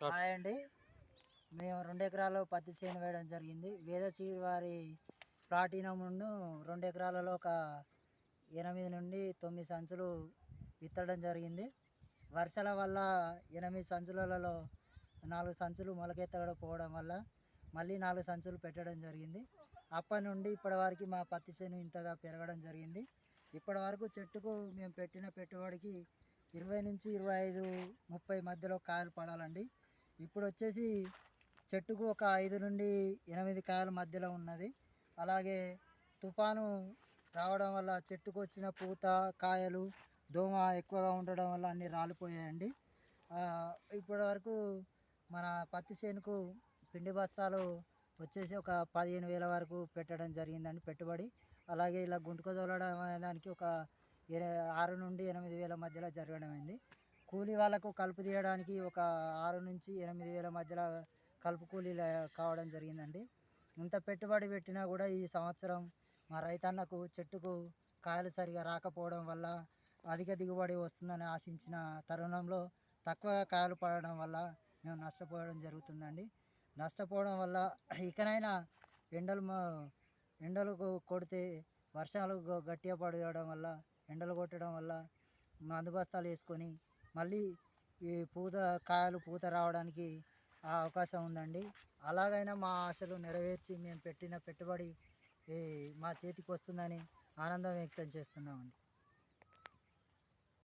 Hi అండి. మేము 2 ఎకరాల్లో పత్తి చేను వేయడం జరిగింది. వేద సీడ్ వారి ప్లాటినమ్‌ను 2 ఎకరాలలో ఒక 8 నుండి 9 సంచులు విత్తడం జరిగింది. వర్షాల వల్ల 8 సంచులలో 4 సంచులు మొలకెత్తకపోవడం వల్ల మళ్ళీ 4 సంచులు పెట్టడం జరిగింది. అప్పటి నుండి ఇప్పటి వరకు మా పత్తి చేను ఇంతగా పెరగడం జరిగింది. ఇప్పటివరకు చెట్టుకు మేము పెట్టిన పెట్టుబడికి 20-25, 30 మధ్యలో కాయలు పడాలండి. ఇప్పుడు వచ్చేసి చెట్టుకు ఒక 5-8 కాయల మధ్యలో ఉన్నది. అలాగే తుఫాను రావడం వల్ల చెట్టుకు వచ్చిన పూత, కాయలు, దోమ ఎక్కువగా ఉండడం వల్ల అన్నీ రాలిపోయాయండి. ఇప్పటివరకు మన పత్తి చేనుకు పిండి బస్తాలు వచ్చేసి ఒక 15,000 వరకు పెట్టడం జరిగిందండి పెట్టుబడి. అలాగే ఇలా గుంటక తోలడం అనే దానికి ఒక 6-8 వేల మధ్యలో జరగడమైంది. కూలీ వాళ్ళకు కలుపు తీయడానికి ఒక 6-8 వేల మధ్యలో కలుపు కూలీలు కావడం జరిగిందండి. ఇంత పెట్టుబడి పెట్టినా కూడా ఈ సంవత్సరం మా రైతన్నకు చెట్టుకు కాయలు సరిగా రాకపోవడం వల్ల అధిక దిగుబడి వస్తుందని ఆశించిన తరుణంలో తక్కువగా కాయలు పడడం వల్ల మేము నష్టపోవడం జరుగుతుందండి. నష్టపోవడం వల్ల ఇకనైనా ఎండలు ఎండలు కొడితే వర్షాలు గట్టిగా పడడం వల్ల, ఎండలు కొట్టడం వల్ల మందు బస్తాలు వేసుకొని మళ్ళీ ఈ పూత రావడానికి అవకాశం ఉందండి. అలాగైనా మా ఆశలు నెరవేర్చి మేము పెట్టిన పెట్టుబడి మా చేతికి వస్తుందని ఆనందం వ్యక్తం చేస్తున్నామండి.